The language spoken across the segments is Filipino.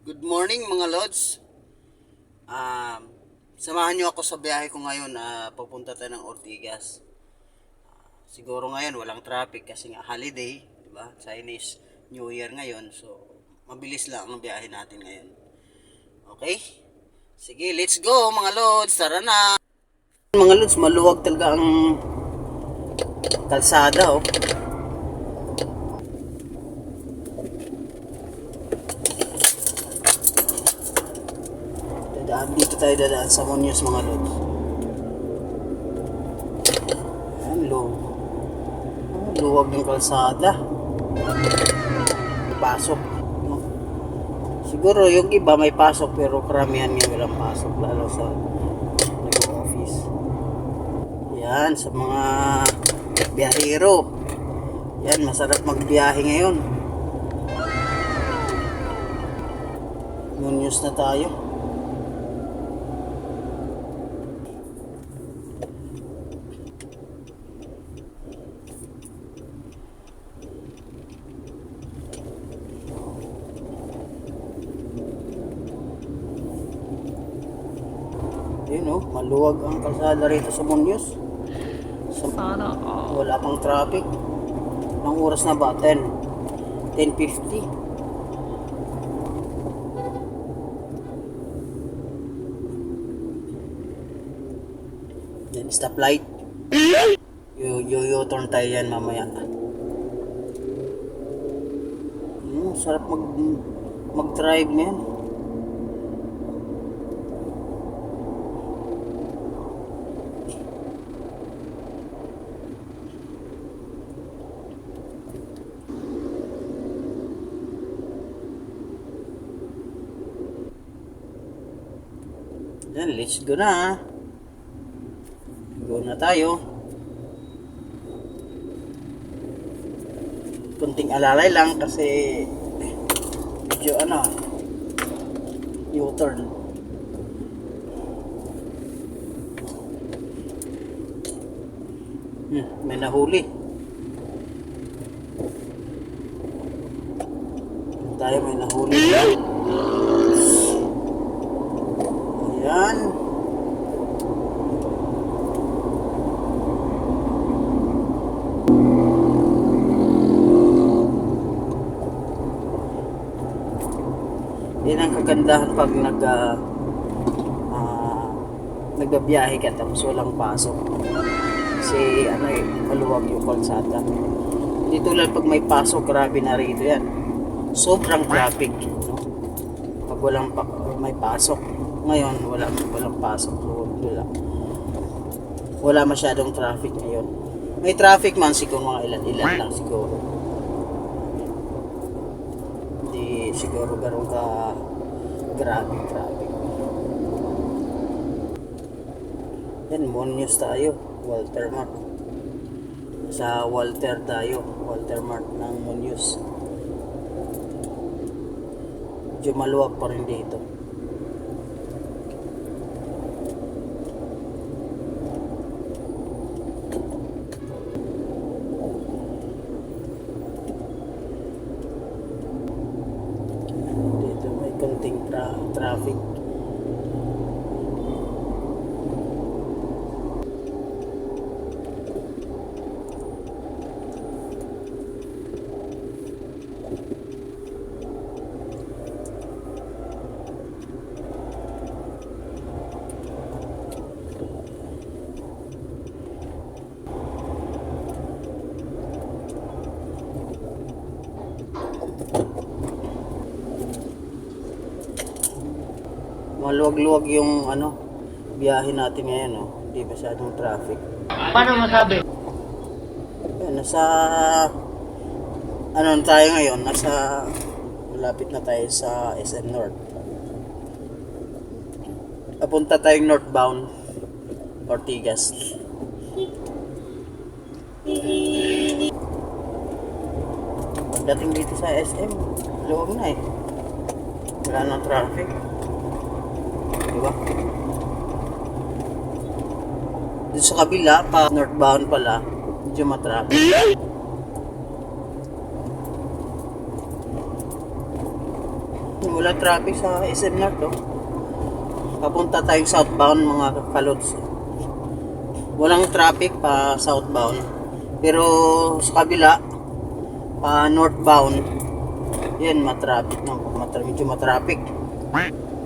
Good morning mga lods. Samahan nyo ako sa biyahe ko ngayon. Pupunta tayo ng Ortigas. Siguro ngayon walang traffic kasi nga holiday, di ba? Chinese New Year ngayon. So mabilis lang ang biyahe natin ngayon. Okay? Sige, let's go mga lods. Tara na. Mga lods, maluwag talaga ang kalsada, oh. Dito tayo dadaan sa Muñoz mga lods. Ayan, luwag ng kalsada. Pasok, no? Siguro yung iba may pasok pero karamihan nga walang pasok, lalo sa nag-office. Yan, sa mga biyahero. Yan, masarap magbiyahe ngayon. Muñoz na tayo. Yun, oh, maluwag ang kalsada rito sa Muñoz. Sana all. Wala pang traffic. Ang oras na ba? 10:50. Yan, stoplight. U-turn tayo yan mamaya. Sarap mag-drive na yan. Yan, let's go na. Go na tayo. Kunting alalay lang kasi medyo U-turn. May nahuli. Tayo may nahuli. Ayan. Yan ang kagandahan pag nagbabiyahe ka tapos walang pasok. Kasi maluwag yung kalsada. Hindi tulad pag may pasok, grabe na rito yan. Sobrang traffic, no? Pag may pasok. Ngayon walang pasok. So, wala masyadong traffic ngayon. May traffic man siguro mga ilan lang siguro. Hindi siguro gano'n ka grabe traffic. Yan, Muñoz tayo, Walter Mart. Sa Walter tayo, Walter Mart ng Muñoz. Medyo maluwag pa rin dito. Dito may konting traffic. Maluwag-luwag yung biyahe natin ngayon, no? Hindi masyadong traffic. Paano masabi? Yan, tayo ngayon? Malapit na tayo sa SM North. Papunta tayong northbound Ortigas. Pagdating dito sa SM, luwag na eh. Wala nang traffic. Diba? Dito sa kabila, pa northbound pala, medyo matraffic. Wala traffic sa SM North, oh. Papunta tayong southbound mga kalods. Walang traffic pa southbound. Pero sa kabila, pa northbound, yan matraffic na. Medyo matraffic.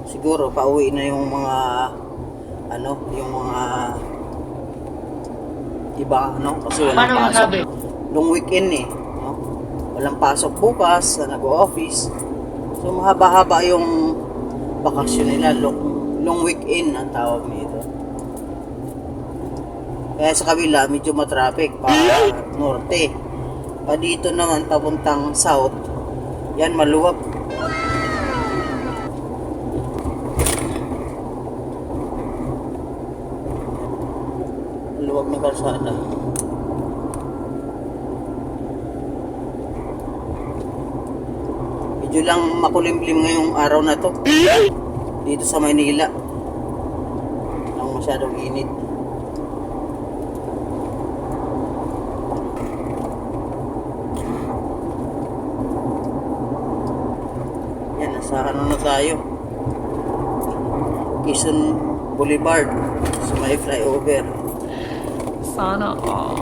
Siguro pauwi na yung mga yung mga iba kasi walang Paano pasok. masabi? Long weekend no? Walang pasok bukas, nag-o-office. So mahaba-haba yung bakasyon nila, long weekend ang tawag nito. Kaya sa kabila medyo matraffic pa norte. Pa dito naman papuntang south, yan maluwag. Maluwag na kalsada. Medyo lang makulimlim ngayong araw na to dito sa Maynila. Ang masyadong init. Yan, nasa na tayo. Quezon Boulevard sa may flyover. Sana all.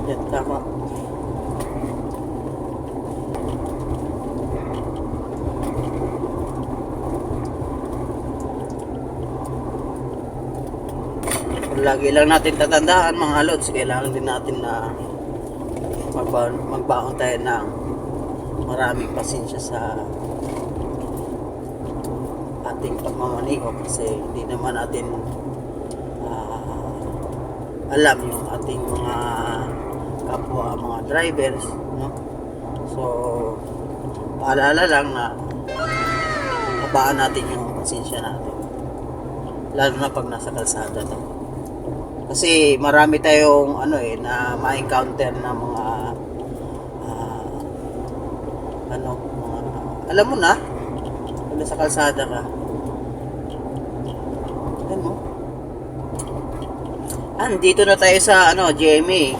Yan, tama. Lagi lang natin tatandaan mga lods, kailangan din natin na magbaon tayo ng maraming pasensya sa ating pagmamaniho kasi hindi naman natin alam yung ating mga kapwa mga drivers, no? So paalala lang na habaan natin yung pasensya natin, lalo na pag nasa kalsada to. Kasi marami tayong na ma-encounter na mga alam mo na kung nasa kalsada ka. Alam mo? Dito na tayo sa GMA.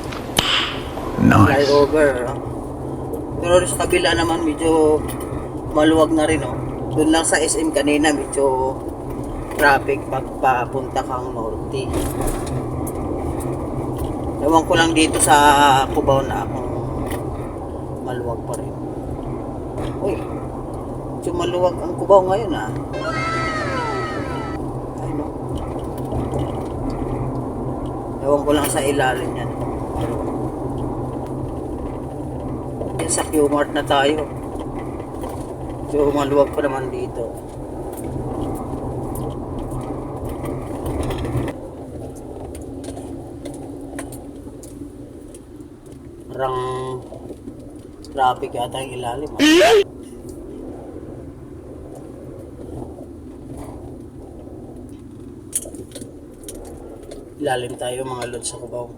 Nice. Flyover. Pero sa kabila naman medyo maluwag na rin, Doon lang sa SM kanina medyo traffic pagpapunta kang norte. Ewan ko lang dito sa Cubao na kung maluwag pa rin. Uy, medyo maluwag ang Cubao ngayon, Ay, no. Ewan ko lang sa ilalim yan. Yan sa Q-Mart na tayo. Medyo maluwag pa naman dito. Parang traffic yata yung ilalim. Ilalim tayo mga lods sa Cubao.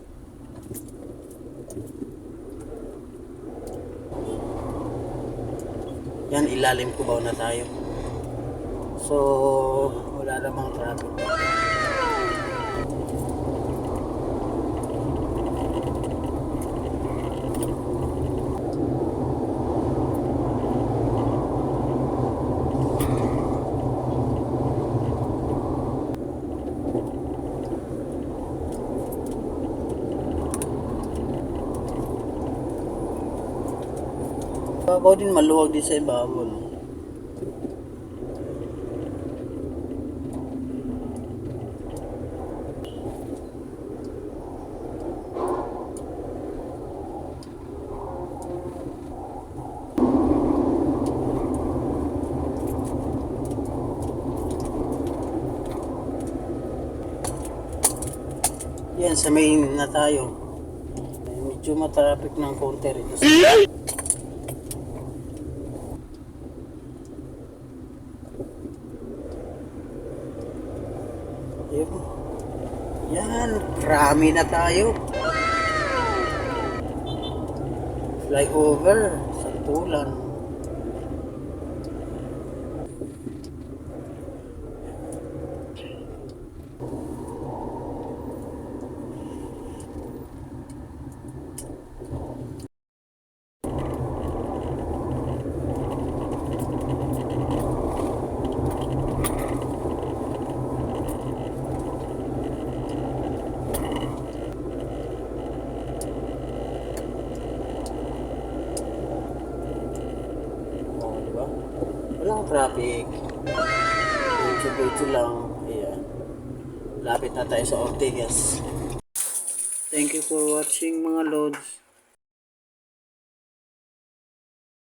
Yan, ilalim Cubao na tayo. So wala namang traffic. Babaw din, maluwag din sa ibabaw. Yan, sa main na tayo. Medyo matraffic ng konti rito sa Ayun. Yan, krami na tayo. Flyover sa Pulan. Oh, diba? Walang traffic. Diretso-diretso lang. Ayan. Lapit na tayo sa Ortigas. Thank you for watching mga lods.